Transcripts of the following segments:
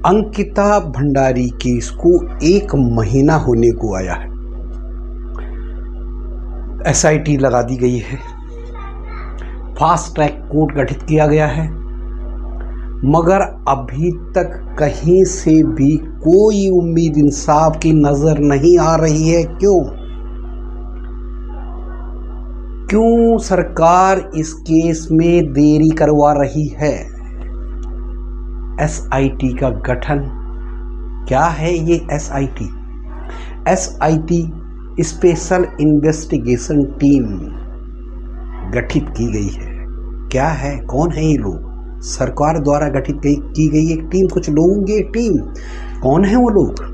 Ankita Bhandari case को 1 महीना होने को आया है। एसआईटी लगा दी गई है, फास्ट ट्रैक कोर्ट गठित किया गया है, मगर अभी तक कहीं से भी कोई उम्मीद इंसाफ की नजर नहीं आ रही है। क्यों सरकार इस केस में देरी करवा रही है? एसआईटी का गठन क्या है? ये एसआईटी स्पेशल इन्वेस्टिगेशन टीम गठित की गई है। क्या है, कौन है ये लोग? सरकार द्वारा गठित की गई एक टीम, कुछ लोगों की एक टीम। कौन है वो लोग?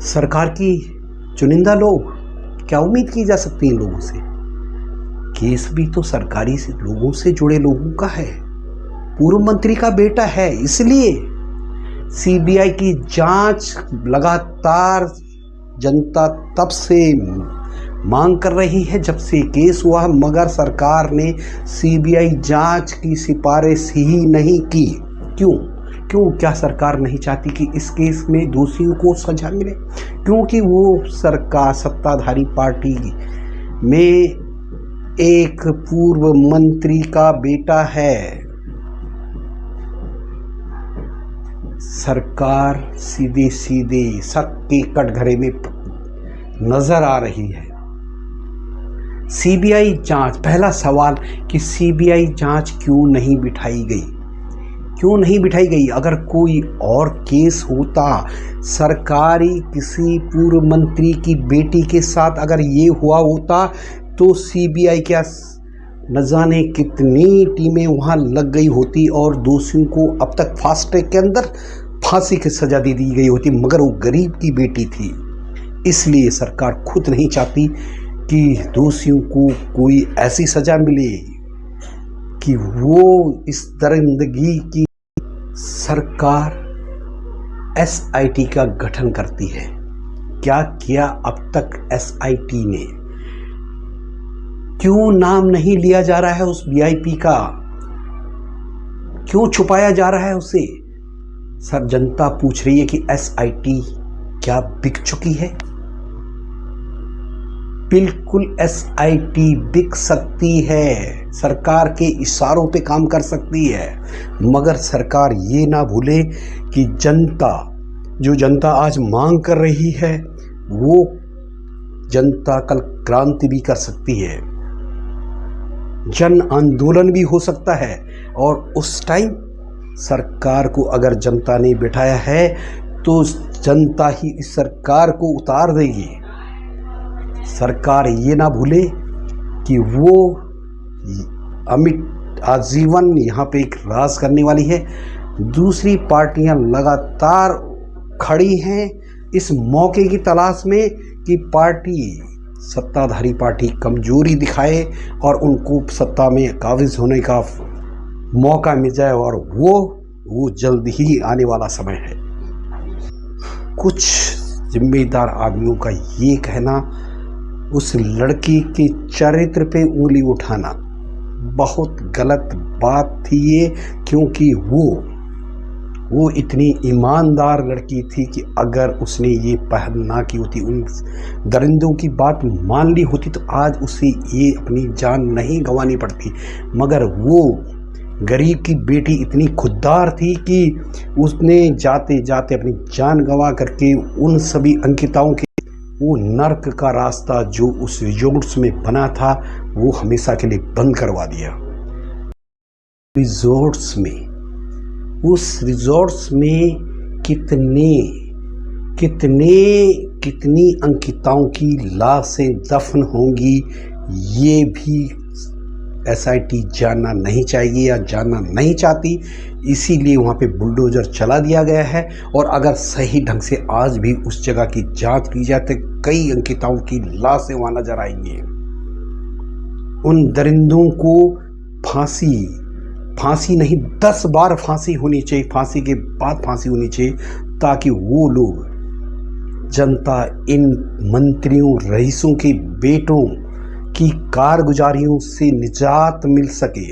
सरकार की चुनिंदा लोग। क्या उम्मीद की जा सकती है इन लोगों से? केस भी तो सरकारी से लोगों से जुड़े लोगों का है, पूर्व मंत्री का बेटा है, इसलिए सीबीआई की जांच लगातार जनता तब से मांग कर रही है जब से केस हुआ, मगर सरकार ने सीबीआई जांच की सिफारिश ही नहीं की। क्यों? क्या सरकार नहीं चाहती कि इस केस में दोषियों को सजा मिले? क्योंकि वो सरकार सत्ताधारी पार्टी में एक पूर्व मंत्री का बेटा है। सरकार सीधे सत्य के कटघरे में नजर आ रही है। सीबीआई जांच, पहला सवाल कि सीबीआई जांच क्यों नहीं बिठाई गई? अगर कोई और केस होता, सरकारी किसी पूर्व मंत्री की बेटी के साथ अगर ये हुआ होता, तो सीबीआई क्या न जाने कितनी टीमें वहां लग गई होती और दोषियों को अब तक फास्ट ट्रैक के अंदर फांसी की सजा दे दी गई होती। मगर वो गरीब की बेटी थी, इसलिए सरकार खुद नहीं चाहती कि दोषियों को कोई ऐसी सजा मिले कि वो इस दरिंदगी की। सरकार एसआईटी का गठन करती है। क्या किया अब तक एसआईटी ने? क्यों नाम नहीं लिया जा रहा है उस वीआईपी का? क्यों छुपाया जा रहा है उसे? सर, जनता पूछ रही है कि एसआईटी क्या बिक चुकी है? बिल्कुल एसआईटी बिक सकती है, सरकार के इशारों पे काम कर सकती है, मगर सरकार ये ना भूले कि जनता आज मांग कर रही है, वो जनता कल क्रांति भी कर सकती है, जन आंदोलन भी हो सकता है। और उस टाइम सरकार को अगर जनता ने बिठाया है तो जनता ही इस सरकार को उतार देगी। सरकार ये ना भूले कि वो अमिट आजीवन यहाँ पे एक राज करने वाली है। दूसरी पार्टियां लगातार खड़ी हैं इस मौके की तलाश में कि सत्ताधारी पार्टी कमजोरी दिखाए और उनको सत्ता में काबिज होने का मौका मिल जाए, और वो जल्द ही आने वाला समय है। कुछ जिम्मेदार आदमियों का ये कहना, उस लड़की के चरित्र पे उंगली उठाना बहुत गलत बात थी ये, क्योंकि वो इतनी ईमानदार लड़की थी कि अगर उसने ये पहल ना की होती, उन दरिंदों की बात मान ली होती, तो आज उसे ये अपनी जान नहीं गंवानी पड़ती। मगर वो गरीब की बेटी इतनी खुददार थी कि उसने जाते जाते अपनी जान गंवा करके उन सभी अंकिताओं के वो नर्क का रास्ता जो उस रिजॉर्ट्स में बना था, वो हमेशा के लिए बंद करवा दिया। उस रिजॉर्ट्स में कितनी अंकिताओं की लाशें दफन होंगी, ये भी एसआईटी जानना नहीं चाहिए या जानना नहीं चाहती। इसीलिए वहाँ पे बुलडोजर चला दिया गया है, और अगर सही ढंग से आज भी उस जगह की जांच की जाए तो कई अंकिताओं की लाशें वहाँ नजर आएंगी। उन दरिंदों को फांसी नहीं, 10 बार फांसी होनी चाहिए, फांसी के बाद फांसी होनी चाहिए, ताकि वो लोग, जनता, इन मंत्रियों रईसों के बेटों की कारगुजारियों से निजात मिल सके।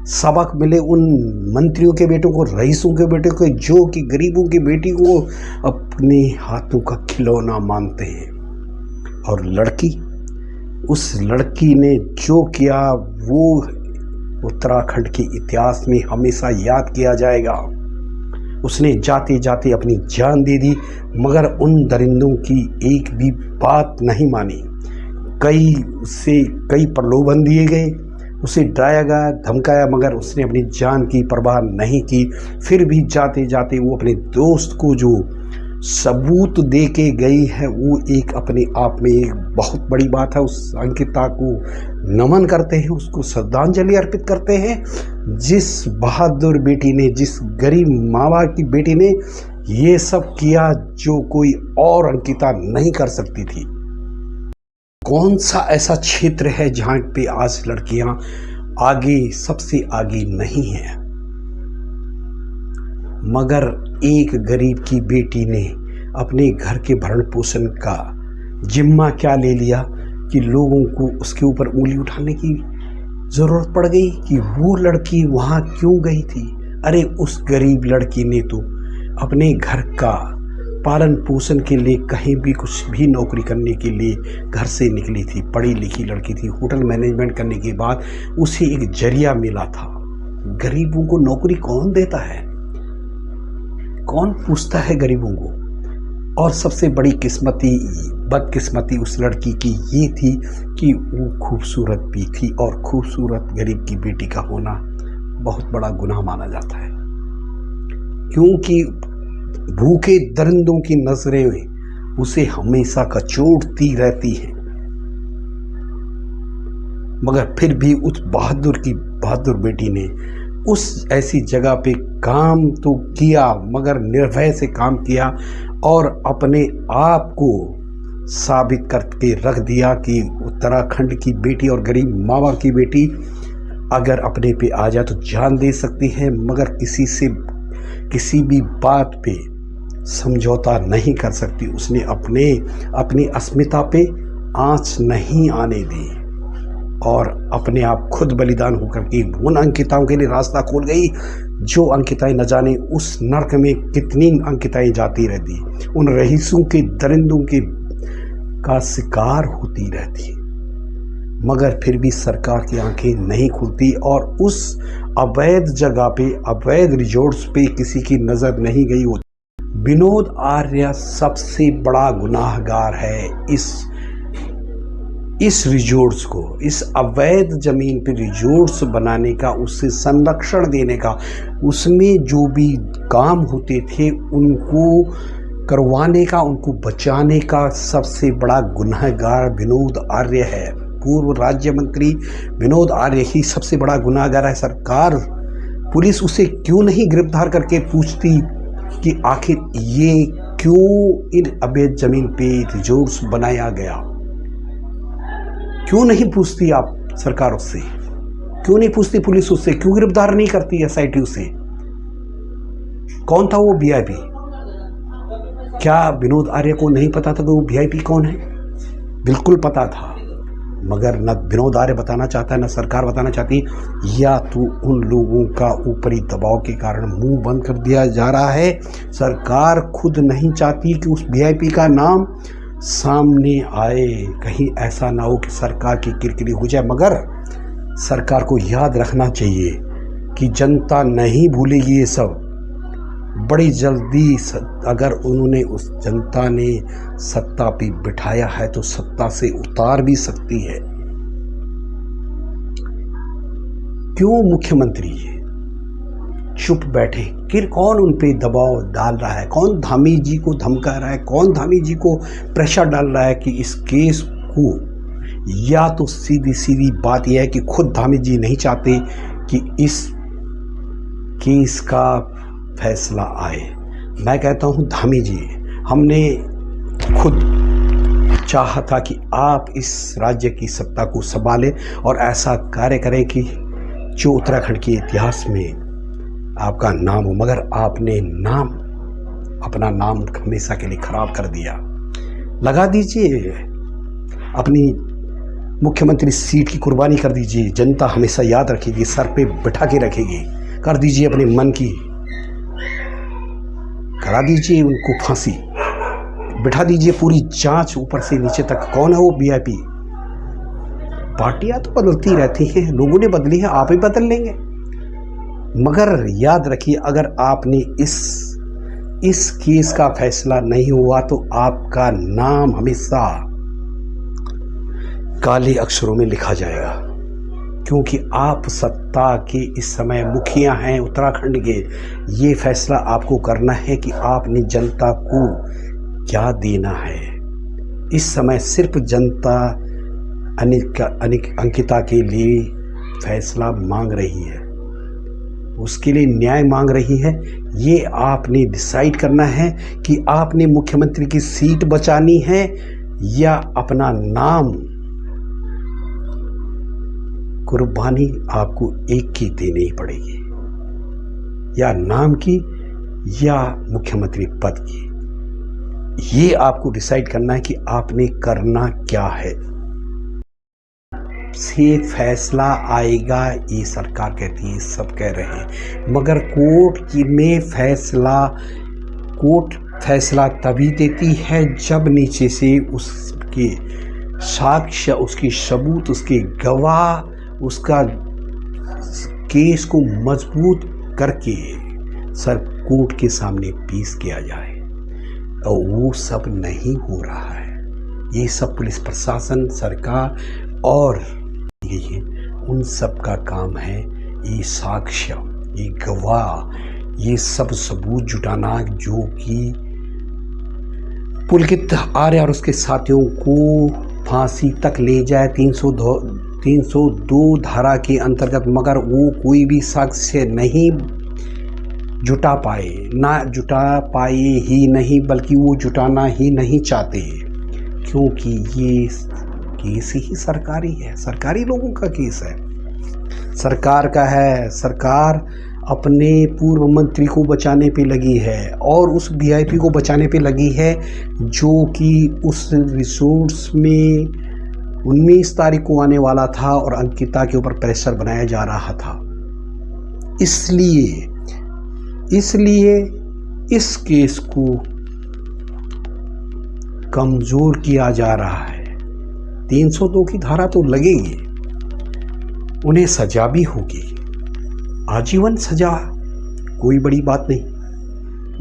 सबक मिले उन मंत्रियों के बेटों को, रईसों के बेटों को, जो कि गरीबों की बेटी को अपने हाथों का खिलौना मानते हैं। और लड़की, उस लड़की ने जो किया वो उत्तराखंड के इतिहास में हमेशा याद किया जाएगा। उसने जाते जाते अपनी जान दे दी, मगर उन दरिंदों की एक भी बात नहीं मानी। कई प्रलोभन दिए गए, उसे डराया गया, धमकाया, मगर उसने अपनी जान की परवाह नहीं की। फिर भी जाते जाते वो अपने दोस्त को जो सबूत दे के गई है, वो एक अपने आप में एक बहुत बड़ी बात है। उस अंकिता को नमन करते हैं, उसको श्रद्धांजलि अर्पित करते हैं। जिस बहादुर बेटी ने, जिस गरीब माँ बाप की बेटी ने ये सब किया जो कोई और अंकिता नहीं कर सकती थी। कौन सा ऐसा क्षेत्र है जहाँ पे आज लड़कियां आगे, सबसे आगे नहीं हैं, मगर एक गरीब की बेटी ने अपने घर के भरण पोषण का जिम्मा क्या ले लिया कि लोगों को उसके ऊपर उंगली उठाने की ज़रूरत पड़ गई कि वो लड़की वहाँ क्यों गई थी। अरे उस गरीब लड़की ने तो अपने घर का पालन पोषण के लिए कहीं भी कुछ भी नौकरी करने के लिए घर से निकली थी। पढ़ी लिखी लड़की थी। होटल मैनेजमेंट करने के बाद उसे एक जरिया मिला था। गरीबों को नौकरी कौन देता है, कौन पूछता है गरीबों को। और सबसे बड़ी बदकिस्मती उस लड़की की ये थी कि वो खूबसूरत भी थी, और खूबसूरत गरीब की बेटी का होना बहुत बड़ा गुनाह माना जाता है, क्योंकि भूखे दरिंदों की नजरें उसे हमेशा कचोटती रहती हैं। मगर फिर भी उस बहादुर बेटी ने उस ऐसी जगह पे काम तो किया, मगर निर्भय से काम किया और अपने आप को साबित करके रख दिया कि उत्तराखंड की बेटी और गरीब माँ बाप की बेटी अगर अपने पे आ जाए तो जान दे सकती है, मगर किसी भी बात पे समझौता नहीं कर सकती। उसने अपनी अस्मिता पे आंच नहीं आने दी और अपने आप खुद बलिदान होकर के उन अंकिताओं के लिए रास्ता खोल गई, जो अंकिताएं न जाने उस नर्क में कितनी अंकिताएं जाती रहती, उन रईसों के दरिंदों का शिकार होती रहती। मगर फिर भी सरकार की आंखें नहीं खुलती और उस अवैध जगह पे, अवैध रिजॉर्ट्स पे किसी की नज़र नहीं गई होती। विनोद आर्य सबसे बड़ा गुनाहगार है इस रिजॉर्ट्स को, इस अवैध ज़मीन पे रिजॉर्ट्स बनाने का, उससे संरक्षण देने का, उसमें जो भी काम होते थे उनको करवाने का, उनको बचाने का सबसे बड़ा गुनाहगार विनोद आर्य है। पूर्व राज्य मंत्री विनोद आर्य ही सबसे बड़ा गुनाहगार है। सरकार, पुलिस उसे क्यों नहीं गिरफ्तार करके पूछती कि आखिर ये क्यों इन अवैध ज़मीन पे रिजॉर्ट्स बनाया गया? क्यों नहीं पूछती आप सरकार उससे? क्यों नहीं पूछती पुलिस उससे? क्यों गिरफ्तार नहीं करती एसआईटी उसे? कौन था वो वीआईपी? क्या विनोद आर्य को नहीं पता था कि वो वीआईपी कौन है? बिल्कुल पता था, मगर न विनोद आर्य बताना चाहता है, न सरकार बताना चाहती, या तो उन लोगों का ऊपरी दबाव के कारण मुंह बंद कर दिया जा रहा है। सरकार खुद नहीं चाहती कि उस वीआईपी का नाम सामने आए, कहीं ऐसा ना हो कि सरकार की किरकिरी हो जाए। मगर सरकार को याद रखना चाहिए कि जनता नहीं भूलेगी ये सब। बड़ी जल्दी अगर उन्होंने, उस जनता ने सत्ता पे बिठाया है तो सत्ता से उतार भी सकती है। क्यों मुख्यमंत्री चुप बैठे? फिर कौन उन पे दबाव डाल रहा है? कौन धामी जी को धमका रहा है? कौन धामी जी को प्रेशर डाल रहा है कि इस केस को, या तो सीधी बात यह है कि खुद धामी जी नहीं चाहते कि इस केस का फैसला आए। मैं कहता हूं धामी जी, हमने खुद चाहा था कि आप इस राज्य की सत्ता को संभालें और ऐसा कार्य करें कि जो उत्तराखंड के इतिहास में आपका नाम हो, मगर आपने अपना नाम हमेशा के लिए खराब कर दिया। लगा दीजिए अपनी मुख्यमंत्री सीट की कुर्बानी कर दीजिए, जनता हमेशा याद रखेगी, सर पे बिठा के रखेगी। कर दीजिए अपने मन की, करा दीजिए उनको फांसी, बिठा दीजिए पूरी जांच ऊपर से नीचे तक। कौन है वो वीआईपी? पार्टियां तो बदलती रहती हैं, लोगों ने बदली है, आप ही बदल लेंगे। मगर याद रखिए, अगर आपने इस केस का फैसला नहीं हुआ तो आपका नाम हमेशा काले अक्षरों में लिखा जाएगा, क्योंकि आप सत्ता के इस समय मुखिया हैं उत्तराखंड के। ये फैसला आपको करना है कि आपने जनता को क्या देना है। इस समय सिर्फ जनता अंकिता के लिए फैसला मांग रही है, उसके लिए न्याय मांग रही है। ये आपने डिसाइड करना है कि आपने मुख्यमंत्री की सीट बचानी है या अपना नाम। कुर्बानी आपको एक की देनी पड़ेगी, या नाम की या मुख्यमंत्री पद की। ये आपको डिसाइड करना है कि आपने करना क्या है। से फैसला आएगा, ये सरकार कहती है, सब कह रहे हैं, मगर कोर्ट फैसला तभी देती है जब नीचे से उसके साक्ष्य, उसकी सबूत, उसके गवाह, उसका केस को मजबूत करके सर कोर्ट के सामने पेश किया जाए। और वो सब नहीं हो रहा है। ये सब पुलिस प्रशासन, सरकार और ये उन सब का काम है ये साक्ष्य, ये गवाह, ये सब सबूत जुटाना, जो कि पुलकित आर्य और उसके साथियों को फांसी तक ले जाए 302 धारा के अंतर्गत। मगर वो कोई भी साक्ष्य नहीं जुटा पाए, ना जुटा पाए ही नहीं, बल्कि वो जुटाना ही नहीं चाहते, क्योंकि ये केस ही सरकारी है, सरकारी लोगों का केस है, सरकार का है। सरकार अपने पूर्व मंत्री को बचाने पे लगी है और उस वीआईपी को बचाने पे लगी है, जो कि उस रिसोर्स में 19 तारीख को आने वाला था और अंकिता के ऊपर प्रेशर बनाया जा रहा था। इसलिए इस केस को कमजोर किया जा रहा है। 302 की धारा तो लगेगी, उन्हें सजा भी होगी, आजीवन सजा, कोई बड़ी बात नहीं,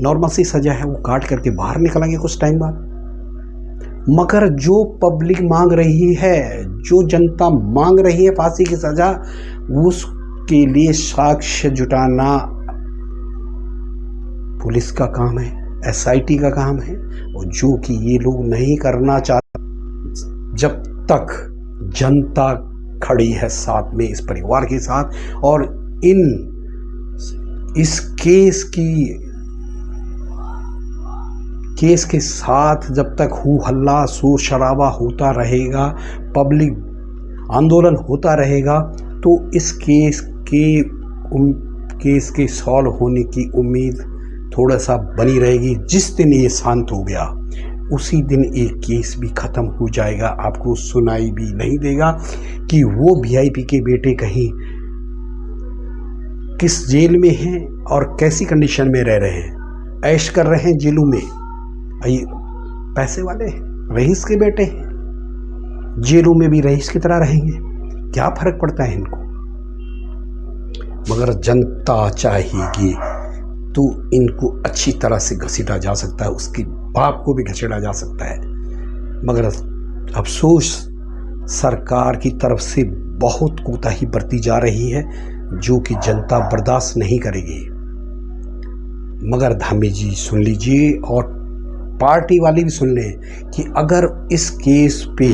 नॉर्मल सी सजा है, वो काट करके बाहर निकलेंगे कुछ टाइम बाद। मगर जो पब्लिक मांग रही है, जो जनता मांग रही है फांसी की सजा, उसके लिए साक्ष्य जुटाना पुलिस का काम है, एसआईटी का काम है, और जो कि ये लोग नहीं करना चाहते। जब तक जनता खड़ी है साथ में, इस परिवार के साथ, और इस केस के साथ जब तक हू हल्ला शोर शराबा होता रहेगा, पब्लिक आंदोलन होता रहेगा, तो इस केस के सॉल्व होने की उम्मीद थोड़ा सा बनी रहेगी। जिस दिन ये शांत हो गया, उसी दिन एक केस भी ख़त्म हो जाएगा। आपको सुनाई भी नहीं देगा कि वो वीआईपी के बेटे कहीं किस जेल में हैं और कैसी कंडीशन में रह रहे हैं, ऐश कर रहे हैं जेलों में। पैसे वाले हैं, रईस के बेटे हैं, जेलों में भी रईस की तरह रहेंगे, क्या फर्क पड़ता है इनको। मगर जनता चाहेगी तो इनको अच्छी तरह से घसीटा जा सकता है, उसके बाप को भी घसीटा जा सकता है। मगर अफसोस सरकार की तरफ से बहुत कोताही बरती जा रही है, जो कि जनता बर्दाश्त नहीं करेगी। मगर धामी जी सुन लीजिए और पार्टी वाले भी सुन लें कि अगर इस केस पे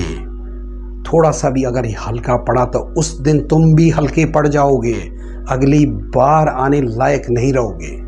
थोड़ा सा भी अगर हल्का पड़ा तो उस दिन तुम भी हल्के पड़ जाओगे, अगली बार आने लायक नहीं रहोगे।